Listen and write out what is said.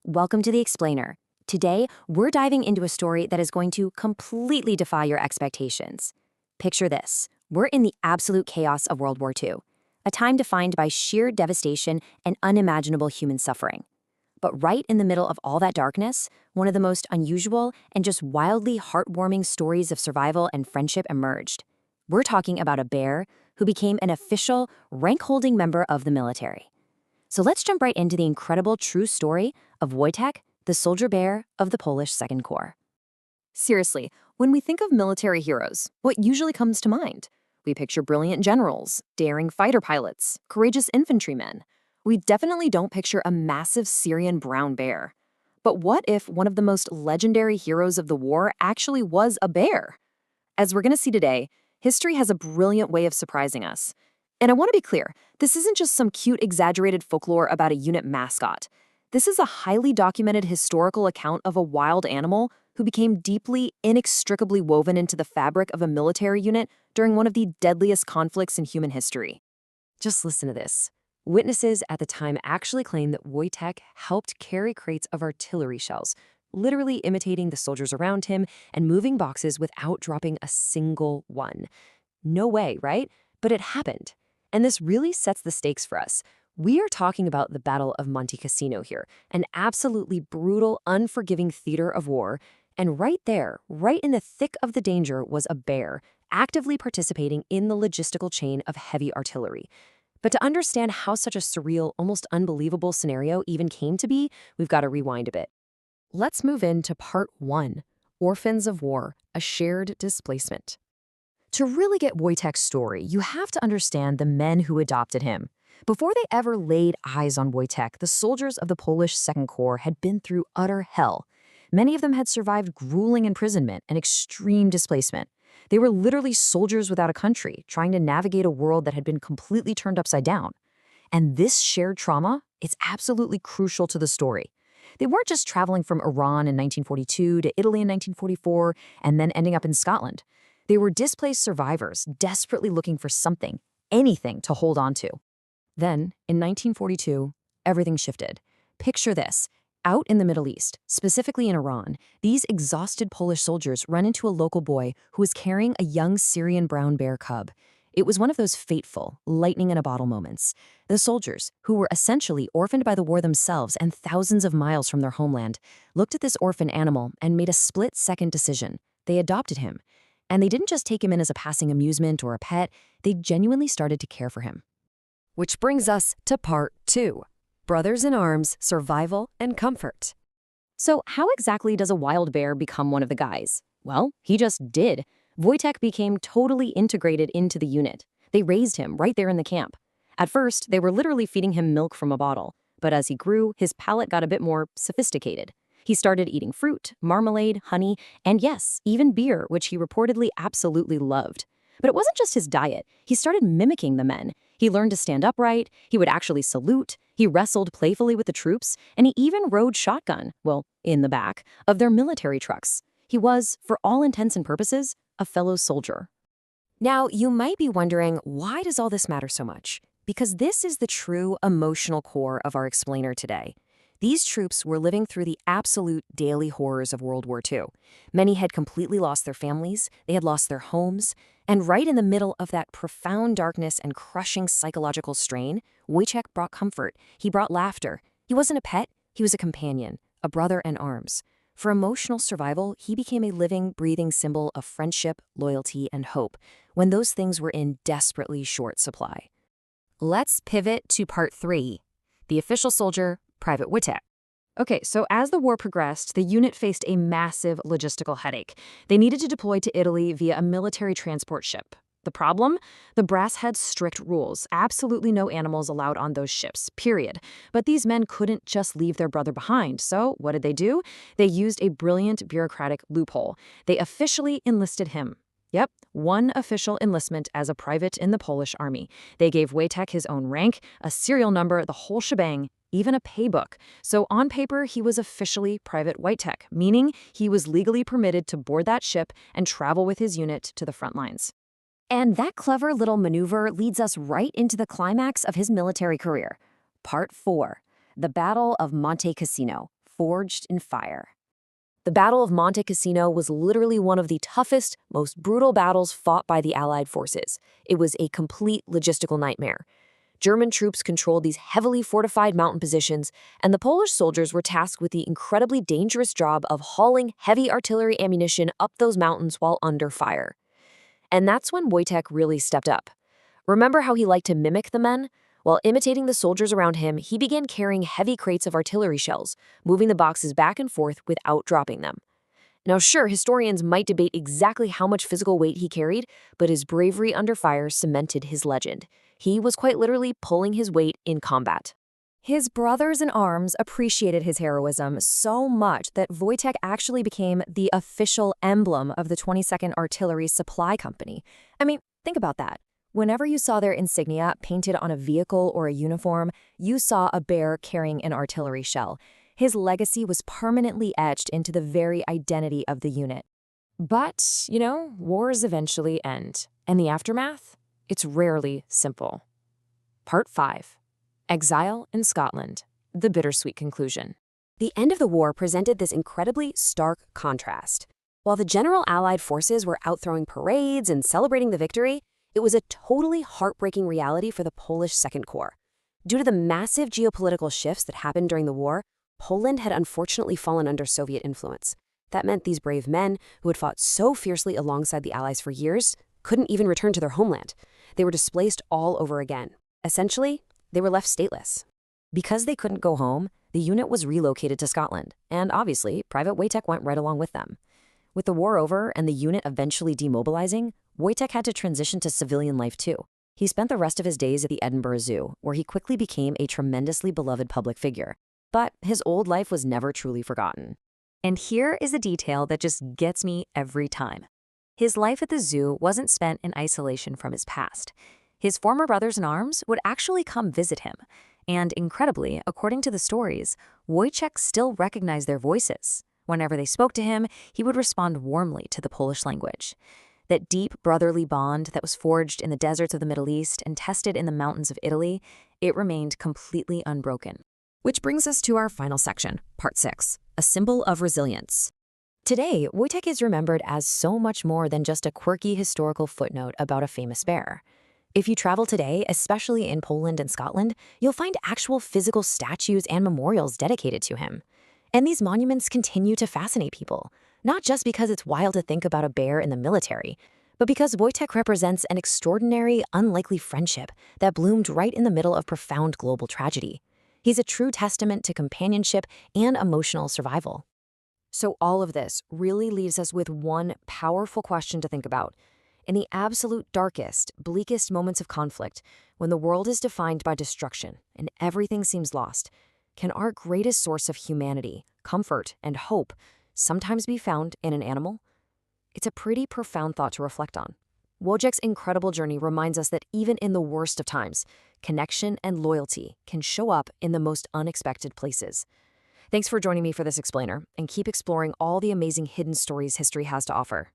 welcome to The Explainer. Today, we're diving into a story that is going to completely defy your expectations. Picture this. We're in the absolute chaos of World War II, a time defined by sheer devastation and unimaginable human suffering. But right in the middle of all that darkness, one of the most unusual and just wildly heartwarming stories of survival and friendship emerged. We're talking about a bear who became an official, rank-holding member of the military. So let's jump right into the incredible true story of Wojtek, the soldier bear of the Polish Second Corps. Seriously, when we think of military heroes, what usually comes to mind? We picture brilliant generals, daring fighter pilots, courageous infantrymen. We definitely don't picture a massive Syrian brown bear. But what if one of the most legendary heroes of the war actually was a bear? As we're going to see today, history has a brilliant way of surprising us. And I want to be clear, this isn't just some cute, exaggerated folklore about a unit mascot. This is a highly documented historical account of a wild animal who became deeply, inextricably woven into the fabric of a military unit during one of the deadliest conflicts in human history. Just listen to this. Witnesses at the time actually claimed that Wojtek helped carry crates of artillery shells, literally imitating the soldiers around him and moving boxes without dropping a single one. No way, right? But it happened. And this really sets the stakes for us. We are talking about the Battle of Monte Cassino here, an absolutely brutal, unforgiving theater of war. And right there, right in the thick of the danger, was a bear, actively participating in the logistical chain of heavy artillery. But to understand how such a surreal, almost unbelievable scenario even came to be, we've got to rewind a bit. Let's move into Part 1, Orphans of War, a Shared Displacement. To really get Wojtek's story, you have to understand the men who adopted him. Before they ever laid eyes on Wojtek, the soldiers of the Polish Second Corps had been through utter hell. Many of them had survived grueling imprisonment and extreme displacement. They were literally soldiers without a country, trying to navigate a world that had been completely turned upside down. And this shared trauma is absolutely crucial to the story. They weren't just traveling from Iran in 1942 to Italy in 1944 and then ending up in Scotland. They were displaced survivors, desperately looking for something, anything to hold on to. Then, in 1942, everything shifted. Picture this. Out in the Middle East, specifically in Iran, these exhausted Polish soldiers run into a local boy who was carrying a young Syrian brown bear cub. It was one of those fateful, lightning-in-a-bottle moments. The soldiers, who were essentially orphaned by the war themselves and thousands of miles from their homeland, looked at this orphan animal and made a split-second decision. They adopted him. And they didn't just take him in as a passing amusement or a pet, they genuinely started to care for him. Which brings us to Part 2, Brothers in Arms, Survival and Comfort. So how exactly does a wild bear become one of the guys? Well, he just did. Wojtek became totally integrated into the unit. They raised him right there in the camp. At first, they were literally feeding him milk from a bottle, but as he grew, his palate got a bit more sophisticated. He started eating fruit, marmalade, honey, and yes, even beer, which he reportedly absolutely loved. But it wasn't just his diet. He started mimicking the men. He learned to stand upright, he would actually salute, he wrestled playfully with the troops, and he even rode shotgun, well, in the back, of their military trucks. He was, for all intents and purposes, a fellow soldier. Now, you might be wondering, why does all this matter so much? Because this is the true emotional core of our explainer today. These troops were living through the absolute daily horrors of World War II. Many had completely lost their families, they had lost their homes, and right in the middle of that profound darkness and crushing psychological strain, Wojtek brought comfort. He brought laughter. He wasn't a pet, he was a companion, a brother in arms. For emotional survival, he became a living, breathing symbol of friendship, loyalty, and hope, when those things were in desperately short supply. Let's pivot to Part 3, the official soldier, Private Wojtek. Okay, so as the war progressed, the unit faced a massive logistical headache. They needed to deploy to Italy via a military transport ship. The problem? The brass had strict rules. Absolutely no animals allowed on those ships, period. But these men couldn't just leave their brother behind. So what did they do? They used a brilliant bureaucratic loophole. They officially enlisted him. Yep, one official enlistment as a private in the Polish army. They gave Wojtek his own rank, a serial number, the whole shebang, even a paybook. So on paper, he was officially Private Wojtek, meaning he was legally permitted to board that ship and travel with his unit to the front lines. And that clever little maneuver leads us right into the climax of his military career. Part 4, the Battle of Monte Cassino, forged in fire. The Battle of Monte Cassino was literally one of the toughest, most brutal battles fought by the Allied forces. It was a complete logistical nightmare. German troops controlled these heavily fortified mountain positions, and the Polish soldiers were tasked with the incredibly dangerous job of hauling heavy artillery ammunition up those mountains while under fire. And that's when Wojtek really stepped up. Remember how he liked to mimic the men? While imitating the soldiers around him, he began carrying heavy crates of artillery shells, moving the boxes back and forth without dropping them. Now sure, historians might debate exactly how much physical weight he carried, but his bravery under fire cemented his legend. He was quite literally pulling his weight in combat. His brothers in arms appreciated his heroism so much that Wojtek actually became the official emblem of the 22nd Artillery Supply Company. I mean, think about that. Whenever you saw their insignia painted on a vehicle or a uniform, you saw a bear carrying an artillery shell. His legacy was permanently etched into the very identity of the unit. But, wars eventually end. And the aftermath? It's rarely simple. Part 5. Exile in Scotland. The bittersweet conclusion. The end of the war presented this incredibly stark contrast. While the general Allied forces were out throwing parades and celebrating the victory, it was a totally heartbreaking reality for the Polish Second Corps. Due to the massive geopolitical shifts that happened during the war, Poland had unfortunately fallen under Soviet influence. That meant these brave men, who had fought so fiercely alongside the Allies for years, couldn't even return to their homeland. They were displaced all over again. Essentially, they were left stateless. Because they couldn't go home, the unit was relocated to Scotland, and obviously, Private Wojtek went right along with them. With the war over and the unit eventually demobilizing, Wojtek had to transition to civilian life too. He spent the rest of his days at the Edinburgh Zoo, where he quickly became a tremendously beloved public figure. But his old life was never truly forgotten. And here is a detail that just gets me every time. His life at the zoo wasn't spent in isolation from his past. His former brothers-in-arms would actually come visit him. And incredibly, according to the stories, Wojtek still recognized their voices. Whenever they spoke to him, he would respond warmly to the Polish language. That deep brotherly bond that was forged in the deserts of the Middle East and tested in the mountains of Italy, it remained completely unbroken. Which brings us to our final section, Part 6, a symbol of resilience. Today, Wojtek is remembered as so much more than just a quirky historical footnote about a famous bear. If you travel today, especially in Poland and Scotland, you'll find actual physical statues and memorials dedicated to him. And these monuments continue to fascinate people, not just because it's wild to think about a bear in the military, but because Wojtek represents an extraordinary, unlikely friendship that bloomed right in the middle of profound global tragedy. He's a true testament to companionship and emotional survival. So all of this really leaves us with one powerful question to think about. In the absolute darkest, bleakest moments of conflict, when the world is defined by destruction and everything seems lost, can our greatest source of humanity, comfort, and hope sometimes be found in an animal? It's a pretty profound thought to reflect on. Wojtek's incredible journey reminds us that even in the worst of times, connection and loyalty can show up in the most unexpected places. Thanks for joining me for this explainer, and keep exploring all the amazing hidden stories history has to offer.